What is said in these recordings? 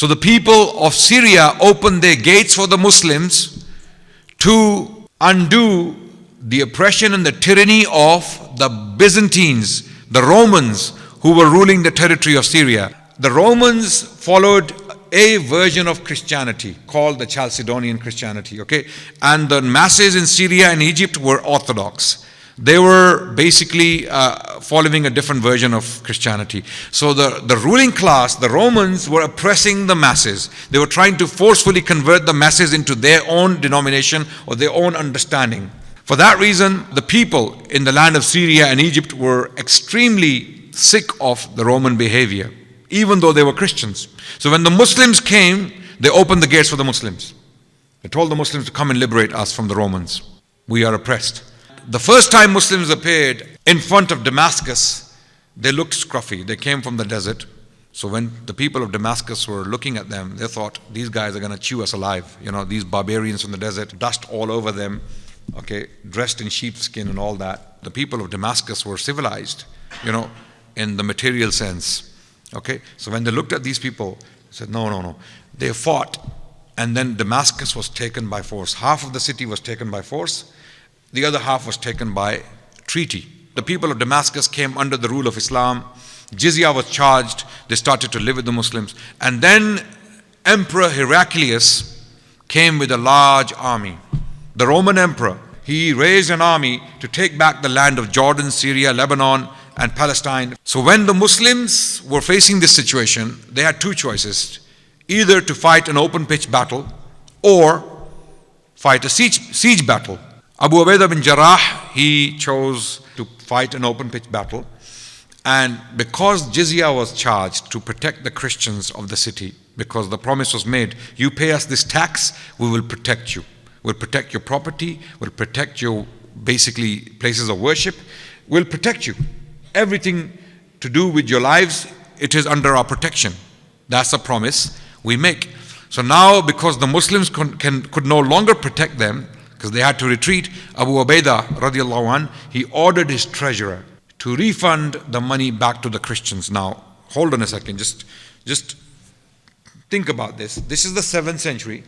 So the people of Syria opened their gates for the Muslims to undo the oppression and the tyranny of the Byzantines, the Romans who were ruling the territory of Syria. The Romans followed a version of Christianity called the Chalcedonian Christianity, okay? And the masses in Syria and Egypt were Orthodox. They were basically following a different version of Christianity. So the ruling class, the Romans, were oppressing the masses. They were trying to forcefully convert the masses into their own denomination or their own understanding. For that reason, the people in the land of Syria and Egypt were extremely sick of the Roman behavior, even though they were Christians. So when the Muslims came, they opened the gates for the Muslims. They told the Muslims to come and liberate us from the Romans. We are oppressed. The first time Muslims appeared in front of Damascus, they looked scruffy. They came from the desert. So when the people of Damascus were looking at them, they thought, these guys are going to chew us alive. You know, these barbarians from the desert, dust all over them, okay, dressed in sheepskin and all that. The people of Damascus were civilized, you know, in the material sense. Okay, so when they looked at these people, they said, no. They fought, and then Damascus was taken by force. Half of the city was taken by force. The other half was taken by treaty. The people of Damascus came under the rule of Islam. Jizya was charged. They started to live with the Muslims. And then Emperor Heraclius came with a large army. The Roman emperor, he raised an army to take back the land of Jordan, Syria, Lebanon, and Palestine. So when the Muslims were facing this situation, they had two choices: either to fight an open pitch battle or fight a siege battle. Abu Ubaidah bin Jarrah, he chose to fight an open pitch battle. And because jizya was charged to protect the Christians of the city, because the promise was made, you pay us this tax, we will protect you. We'll protect your property, we'll protect your basically places of worship, we'll protect you. Everything to do with your lives, it is under our protection. That's a promise we make. So now, because the Muslims could no longer protect them, because they had to retreat, Abu Ubaidah radiallahu anh, he ordered his treasurer to refund the money back to the Christians. Now, hold on a second, just think about this. This is the 7th century,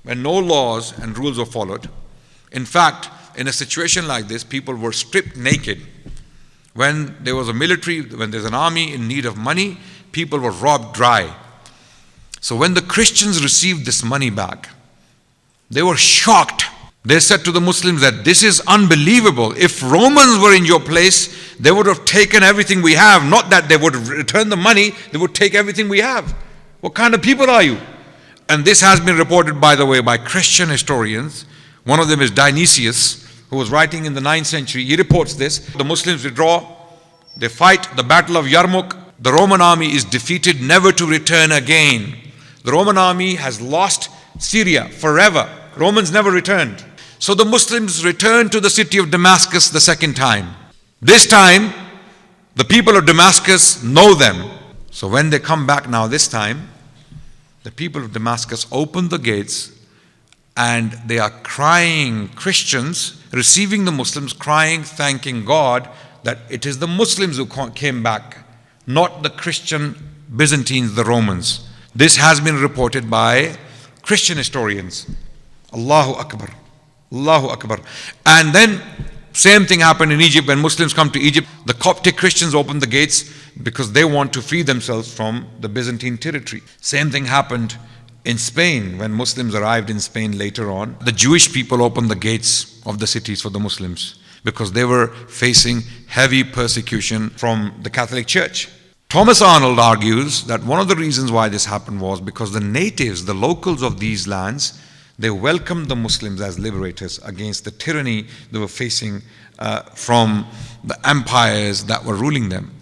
when no laws and rules were followed. In fact, in a situation like this, people were stripped naked. When there was a military, when there's an army in need of money, people were robbed dry. So when the Christians received this money back, they were shocked. They said to the Muslims that this is unbelievable. If Romans were in your place, they would have taken everything we have. Not that they would return the money, they would take everything we have. What kind of people are you? And this has been reported, by the way, by Christian historians. One of them is Dionysius, who was writing in the 9th century. He reports this. The Muslims withdraw. They fight the Battle of Yarmouk. The Roman army is defeated, never to return again. The Roman army has lost Syria forever. Romans never returned. So the Muslims returned to the city of Damascus the second time. This time, the people of Damascus know them. So when they come back now this time, the people of Damascus open the gates and they are crying, Christians receiving the Muslims, crying, thanking God that it is the Muslims who came back, not the Christian Byzantines, the Romans. This has been reported by Christian historians. Allahu Akbar. Allahu Akbar. And then same thing happened in Egypt. When Muslims come to Egypt, the Coptic Christians open the gates because they want to free themselves from the Byzantine territory. Same thing happened in Spain when Muslims arrived in Spain later on. The Jewish people opened the gates of the cities for the Muslims because they were facing heavy persecution from the Catholic Church. Thomas Arnold argues that one of the reasons why this happened was because the natives, the locals of these lands, they welcomed the Muslims as liberators against the tyranny they were facing from the empires that were ruling them.